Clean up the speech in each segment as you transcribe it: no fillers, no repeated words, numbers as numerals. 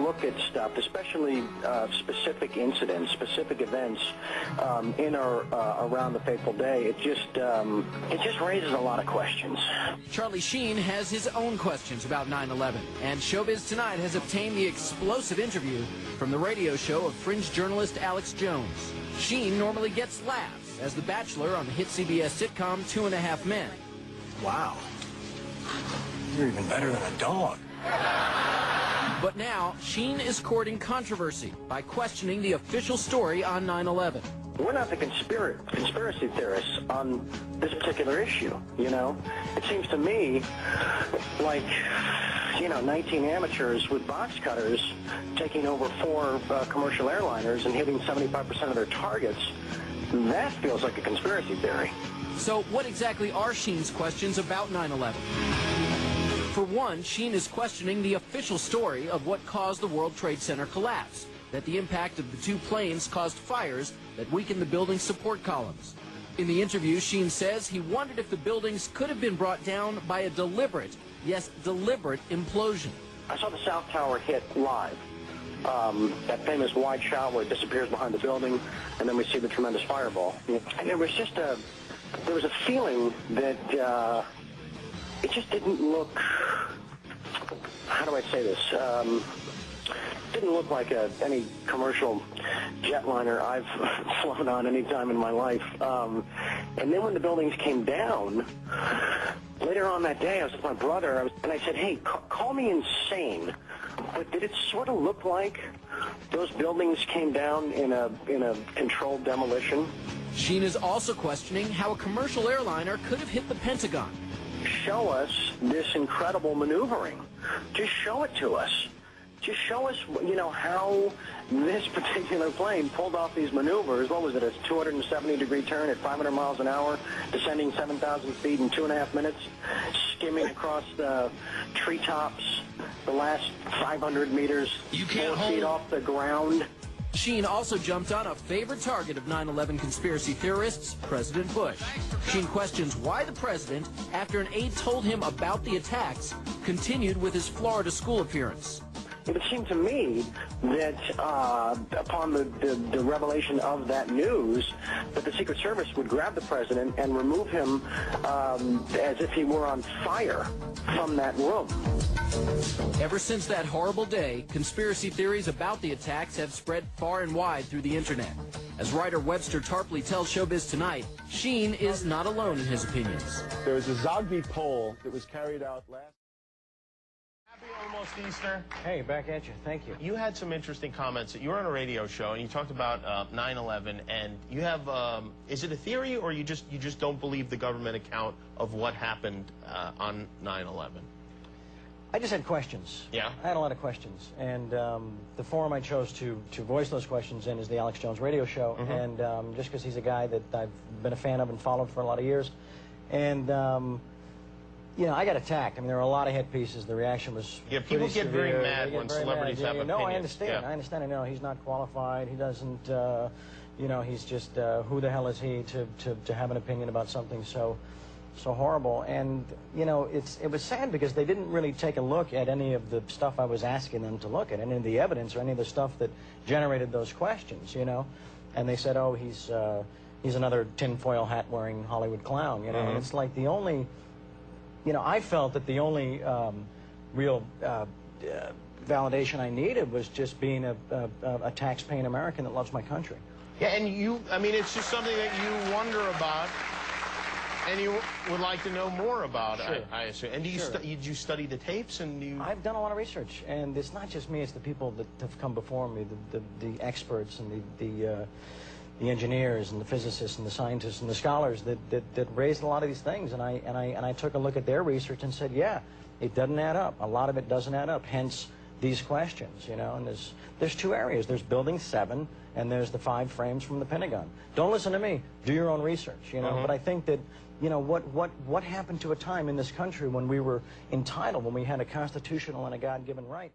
look at stuff, especially specific incidents, specific events in or around the fateful day, it just raises a lot of questions. Charlie Sheen has his own questions about 9/11, and Showbiz Tonight has obtained the explosive interview from the radio show of fringe journalist Alex Jones. Sheen normally gets laughs as the Bachelor on the hit CBS sitcom 2.5 Men. Wow. You're even better than a dog. But now, Sheen is courting controversy by questioning the official story on 9/11. We're not the conspiracy theorists on this particular issue, you know? It seems to me like, 19 amateurs with box cutters taking over 4 commercial airliners and hitting 75% of their targets. That feels like a conspiracy theory. So what exactly are Sheen's questions about 9/11? For one, Sheen is questioning the official story of what caused the World Trade Center collapse, that the impact of the 2 planes caused fires that weakened the building's support columns. In the interview, Sheen says he wondered if the buildings could have been brought down by a deliberate, yes, deliberate implosion. I saw the South Tower hit live. That famous wide shot where it disappears behind the building, and then we see the tremendous fireball. And there was a feeling that it just didn't look, how do I say this? Didn't look like any commercial jetliner I've flown on any time in my life. And then when the buildings came down, later on that day, I was with my brother, and I said, hey, call me insane, but did it sort of look like those buildings came down in a controlled demolition? Sheen is also questioning how a commercial airliner could have hit the Pentagon. Show us this incredible maneuvering. Just show it to us. Just show us, how this particular plane pulled off these maneuvers. What was it, a 270-degree turn at 500 miles an hour, descending 7,000 feet in 2.5 minutes, skimming across the treetops, the last 500 meters, 4 feet off the ground. Sheen also jumped on a favorite target of 9/11 conspiracy theorists, President Bush. Sheen questions why the president, after an aide told him about the attacks, continued with his Florida school appearance. It would seem to me that upon the revelation of that news, that the Secret Service would grab the president and remove him as if he were on fire from that room. Ever since that horrible day, conspiracy theories about the attacks have spread far and wide through the internet. As writer Webster Tarpley tells Showbiz Tonight, Sheen is not alone in his opinions. There was a Zogby poll that was carried out last... Happy almost Easter. Hey, back at you. Thank you. You had some interesting comments. You were on a radio show and you talked about 9/11, and you have, is it a theory or you just don't believe the government account of what happened on 9/11? I just had questions. Yeah? I had a lot of questions. And the forum I chose to voice those questions in is the Alex Jones radio show. Mm-hmm. And just because he's a guy that I've been a fan of and followed for a lot of years. And, I got attacked. I mean, there were a lot of hit pieces. The reaction was people get very mad when celebrities have opinions. No, I understand. Yeah. I understand. I know he's not qualified. He doesn't, he's just, who the hell is he to have an opinion about something so horrible. And, it was sad because they didn't really take a look at any of the stuff I was asking them to look at, any of the evidence or any of the stuff that generated those questions, And they said, oh, he's another tinfoil hat-wearing Hollywood clown, And it's like the only... I felt that the only real validation I needed was just being a tax-paying American that loves my country. Yeah, and it's just something that you wonder about, and you would like to know more about, sure. I assume. And did you study the tapes? I've done a lot of research, and it's not just me, it's the people that have come before me, the experts and the engineers and the physicists and the scientists and the scholars that raised a lot of these things, and I took a look at their research and said, yeah, it doesn't add up. A lot of it doesn't add up. Hence these questions, And there's 2 areas. There's Building 7, and there's the 5 frames from the Pentagon. Don't listen to me. Do your own research, But I think that what happened to a time in this country when we were entitled, when we had a constitutional and a God-given right.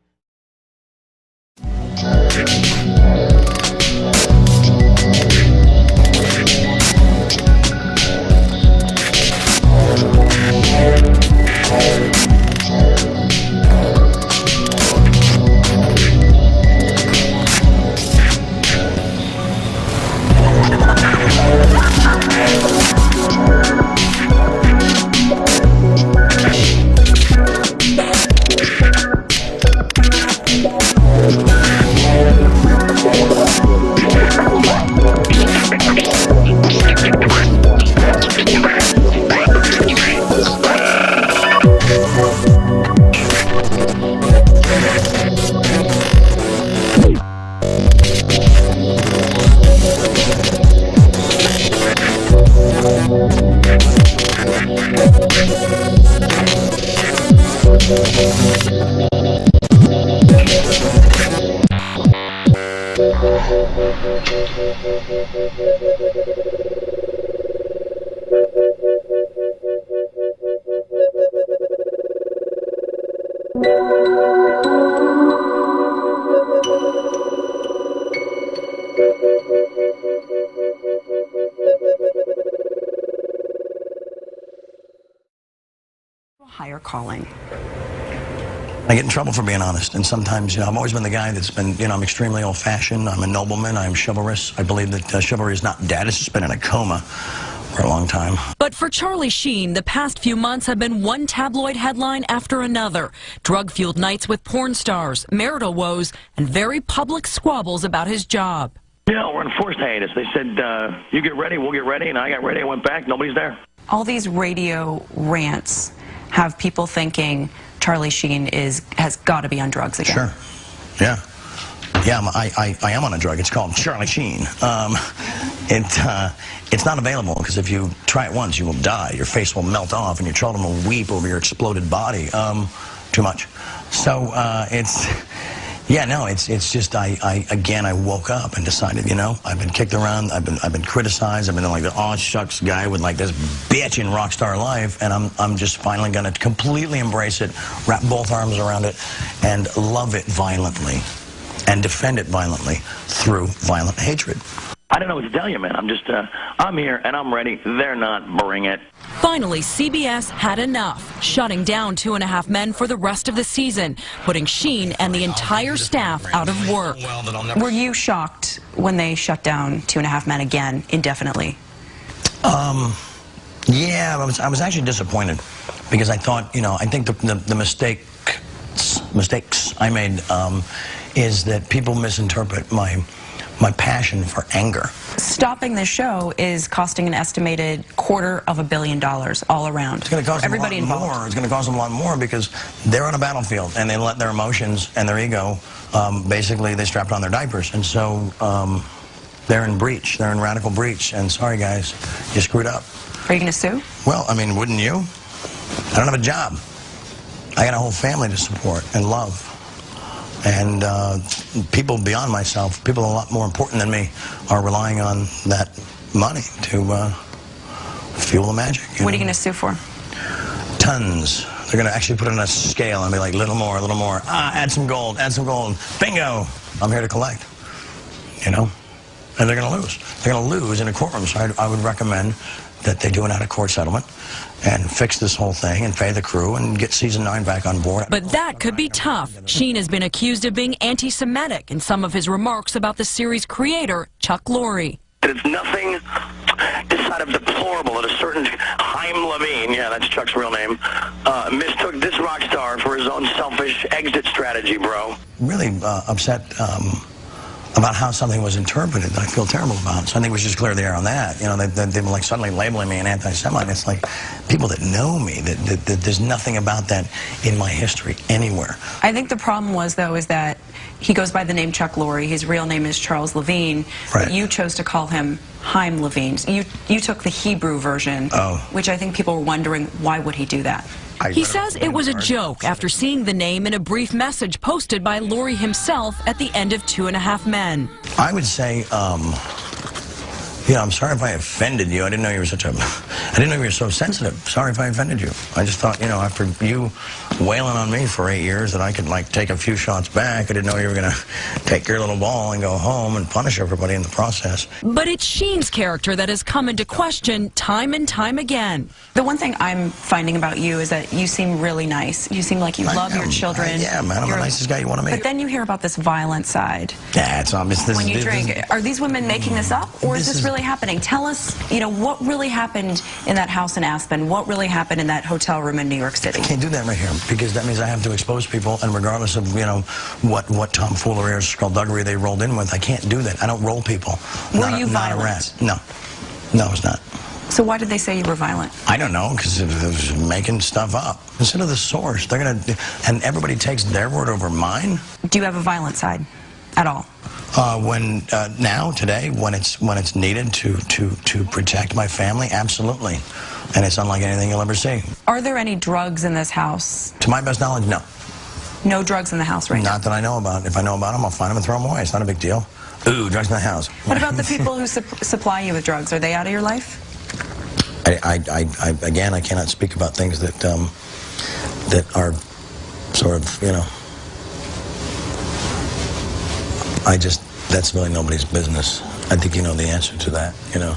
Higher calling. I get in trouble for being honest, and sometimes, I've always been the guy that's been, I'm extremely old-fashioned, I'm a nobleman, I'm chivalrous. I believe that chivalry is not dead, it's just been in a coma for a long time. But for Charlie Sheen, the past few months have been one tabloid headline after another. Drug-fueled nights with porn stars, marital woes, and very public squabbles about his job. Yeah, we're in forced hiatus. They said, you get ready, we'll get ready, and I got ready, I went back, nobody's there. All these radio rants have people thinking Charlie Sheen has got to be on drugs again. Sure. Yeah. Yeah, I am on a drug. It's called Charlie Sheen. It's not available because if you try it once, you will die. Your face will melt off, and your children will weep over your exploded body. Too much. So it's just I woke up and decided, I've been kicked around, I've been criticized, I've been like the aw shucks guy with like this bitch in rock star life, and I'm just finally gonna completely embrace it, wrap both arms around it, and love it violently, and defend it violently through violent hatred. I don't know what to tell you, man. I'm just, I'm here and I'm ready. They're not. Bring it. Finally, CBS had enough, shutting down 2.5 Men for the rest of the season, putting Sheen and the entire staff out of work. Were you shocked when they shut down 2.5 Men again indefinitely? Yeah, I was actually disappointed because I thought, I think the mistakes I made is that people misinterpret my passion for anger. Stopping the show is costing an estimated $250 million all around. It's going to cost everybody them a lot involved. more. It's going to cost them a lot more because they're on a battlefield and they let their emotions and their ego, basically they strapped on their diapers. And so they're in breach. They're in radical breach. And sorry, guys, you screwed up. Are you going to sue? Well, I mean, wouldn't you? I don't have a job. I got a whole family to support and love. And people beyond myself, people a lot more important than me, are relying on that money to fuel the magic. What are you going to sue for? Tons. They're going to actually put it on a scale and be like, little more, little more. Add some gold, bingo. I'm here to collect, And they're going to lose. They're going to lose in a courtroom. So I would recommend that they do an out-of-court settlement and fix this whole thing and pay the crew and get season 9 back on board. But that could be tough. Sheen has been accused of being anti-Semitic in some of his remarks about the series' creator, Chuck Lorre. It's nothing inside of deplorable that a certain Chaim Levine, yeah, that's Chuck's real name, mistook this rock star for his own selfish exit strategy, bro. Really upset about how something was interpreted that I feel terrible about. So I think we should just clear the air on that. They were like suddenly labeling me an anti-Semite. It's like people that know me, that there's nothing about that in my history anywhere. I think the problem was, though, is that he goes by the name Chuck Lorre. His real name is Charles Levine. Right. But you chose to call him Chaim Levine. You took the Hebrew version, which I think people were wondering, why would he do that? He says it was a joke after seeing the name in a brief message posted by Lorre himself at the end of 2.5 Men. I would say, I'm sorry if I offended you. I didn't know you were I didn't know you were so sensitive. Sorry if I offended you. I just thought, after you wailing on me for 8 years that I could, take a few shots back, I didn't know you were going to take your little ball and go home and punish everybody in the process. But it's Sheen's character that has come into question time and time again. The one thing I'm finding about you is that you seem really nice. You seem like you love your children. Yeah, man, I'm the nicest guy you want to meet. But then you hear about this violent side. Yeah, it's obvious. When you drink, are these women making this up, or is this really happening? Tell us, what really happened in that house in Aspen? What really happened in that hotel room in New York City? I can't do that right here because that means I have to expose people, and regardless of, you know, what tomfoolery or skullduggery they rolled in with, I can't do that. I don't roll people. Were you violent? Not a rat. No. No, it's not. So why did they say you were violent? I don't know, because it was making stuff up. Instead of the source, they're going to, and everybody takes their word over mine. Do you have a violent side at all? Today, when it's needed to protect my family, absolutely. And it's unlike anything you'll ever see. Are there any drugs in this house? To my best knowledge, no. No drugs in the house right now? Not that I know about. If I know about them, I'll find them and throw them away. It's not a big deal. Ooh, drugs in the house. What about the people who supply you with drugs? Are they out of your life? Again, I cannot speak about things that that are sort of, you know, that's really nobody's business. I think you know the answer to that, you know.